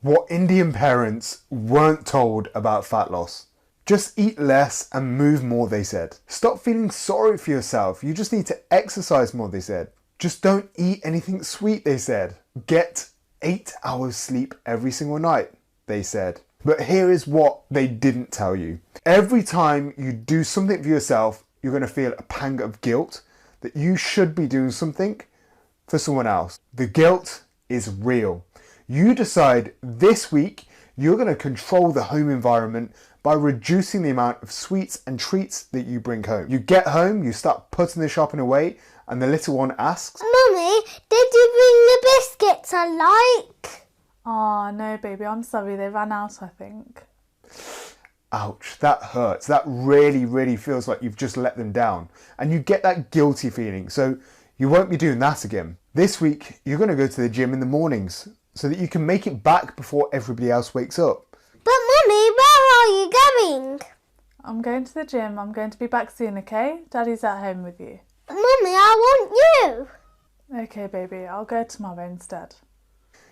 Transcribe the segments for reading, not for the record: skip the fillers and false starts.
What Indian parents weren't told about fat loss. Just eat less and move more, they said. Stop feeling sorry for yourself. You just need to exercise more, they said. Just don't eat anything sweet, they said. Get 8 hours sleep every single night, they said. But here is what they didn't tell you. Every time you do something for yourself, you're going to feel a pang of guilt that you should be doing something for someone else. The guilt is real. You decide this week you're going to control the home environment by reducing the amount of sweets and treats that you bring home. You get home, you start putting the shopping away, and the little one asks, Mummy, did you bring the biscuits I like? Oh, no, baby, I'm sorry. They ran out, I think. Ouch, that hurts. That really feels like you've just let them down. And you get that guilty feeling, so you won't be doing that again. This week, you're going to go to the gym in the mornings so that you can make it back before everybody else wakes up. But Mummy, where are you going? I'm going to the gym. I'm going to be back soon, okay? Daddy's at home with you. Mummy, I want you. Okay, baby, I'll go tomorrow instead.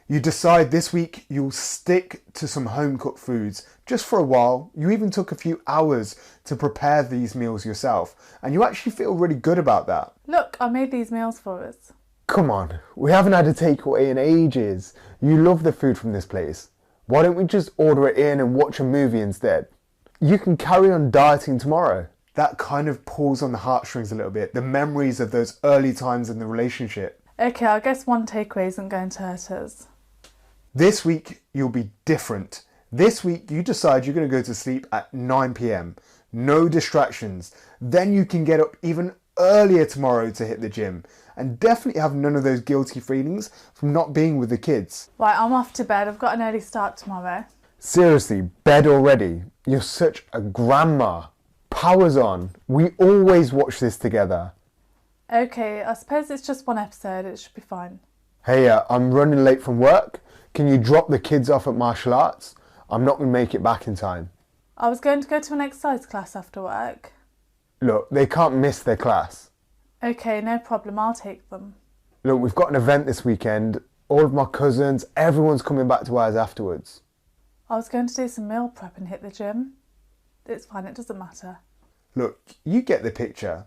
You decide this week you'll stick to some home-cooked foods just for a while. You even took a few hours to prepare these meals yourself, and you actually feel really good about that. Look, I made these meals for us. Come on, we haven't had a takeaway in ages. You love the food from this place. Why don't we just order it in and watch a movie instead? You can carry on dieting tomorrow. That kind of pulls on the heartstrings a little bit, the memories of those early times in the relationship. Okay, I guess one takeaway isn't going to hurt us. This week, you'll be different. This week, you decide you're going to go to sleep at 9 p.m. No distractions. Then you can get up even earlier tomorrow to hit the gym. And definitely have none of those guilty feelings from not being with the kids. Right, I'm off to bed. I've got an early start tomorrow. Seriously, bed already? You're such a grandma. Power's on. We always watch this together. Okay, I suppose it's just one episode. It should be fine. Hey, I'm running late from work. Can you drop the kids off at martial arts? I'm not going to make it back in time. I was going to go to an exercise class after work. Look, they can't miss their class. Okay, no problem. I'll take them. Look, we've got an event this weekend. All of my cousins, everyone's coming back to ours afterwards. I was going to do some meal prep and hit the gym. It's fine, it doesn't matter. Look, you get the picture.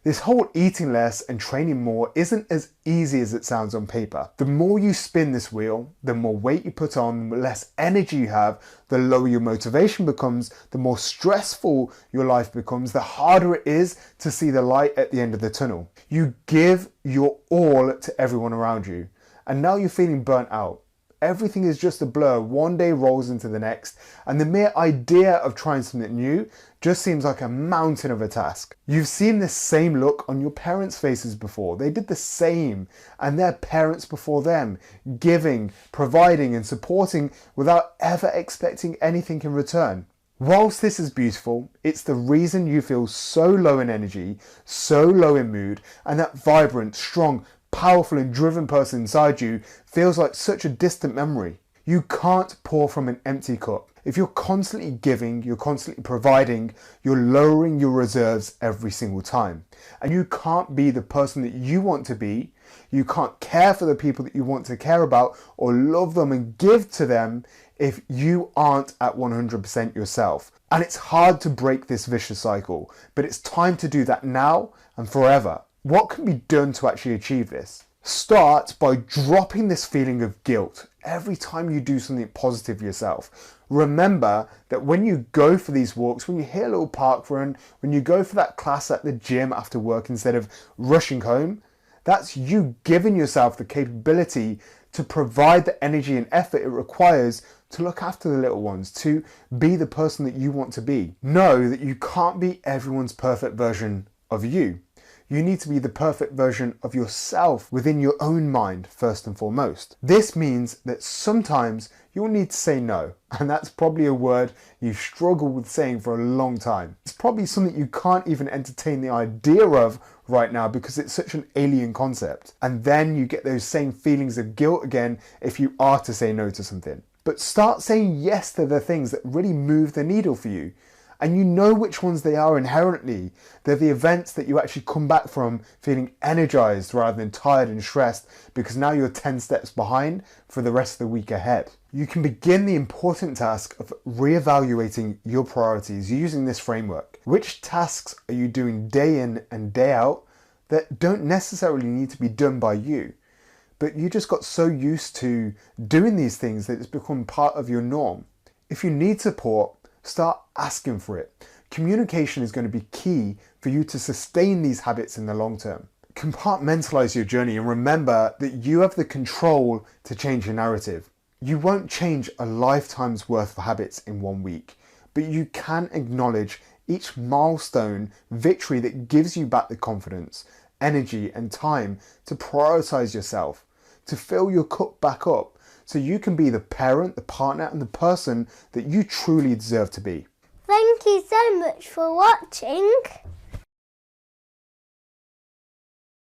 This whole eating less and training more isn't as easy as it sounds on paper. The more you spin this wheel, the more weight you put on, the less energy you have, the lower your motivation becomes, the more stressful your life becomes, the harder it is to see the light at the end of the tunnel. You give your all to everyone around you, and now you're feeling burnt out. Everything is just a blur. One day rolls into the next, and the mere idea of trying something new just seems like a mountain of a task. You've seen this same look on your parents' faces before. They did the same, and their parents before them, giving, providing, and supporting without ever expecting anything in return. Whilst this is beautiful, it's the reason you feel so low in energy, so low in mood, and that vibrant, strong, powerful and driven person inside you feels like such a distant memory. You can't pour from an empty cup. If you're constantly giving, you're constantly providing, you're lowering your reserves every single time. And you can't be the person that you want to be. You can't care for the people that you want to care about or love them and give to them if you aren't at 100% yourself. And it's hard to break this vicious cycle, but it's time to do that now and forever. What can be done to actually achieve this? Start by dropping this feeling of guilt every time you do something positive yourself. Remember that when you go for these walks, when you hit a little park run, when you go for that class at the gym after work instead of rushing home, that's you giving yourself the capability to provide the energy and effort it requires to look after the little ones, to be the person that you want to be. Know that you can't be everyone's perfect version of you. You need to be the perfect version of yourself within your own mind first and foremost. This means that sometimes you'll need to say no, and that's probably a word you've struggled with saying for a long time. It's probably something you can't even entertain the idea of right now because it's such an alien concept. And then you get those same feelings of guilt again if you are to say no to something. But start saying yes to the things that really move the needle for you. And you know which ones they are inherently. They're the events that you actually come back from feeling energized rather than tired and stressed, because now you're 10 steps behind for the rest of the week ahead. You can begin the important task of reevaluating your priorities using this framework. Which tasks are you doing day in and day out that don't necessarily need to be done by you, but you just got so used to doing these things that it's become part of your norm? If you need support, start asking for it. Communication is going to be key for you to sustain these habits in the long term. Compartmentalize your journey and remember that you have the control to change your narrative. You won't change a lifetime's worth of habits in 1 week, but you can acknowledge each milestone victory that gives you back the confidence, energy, and time to prioritize yourself, to fill your cup back up, so you can be the parent, the partner, and the person that you truly deserve to be. Thank you so much for watching.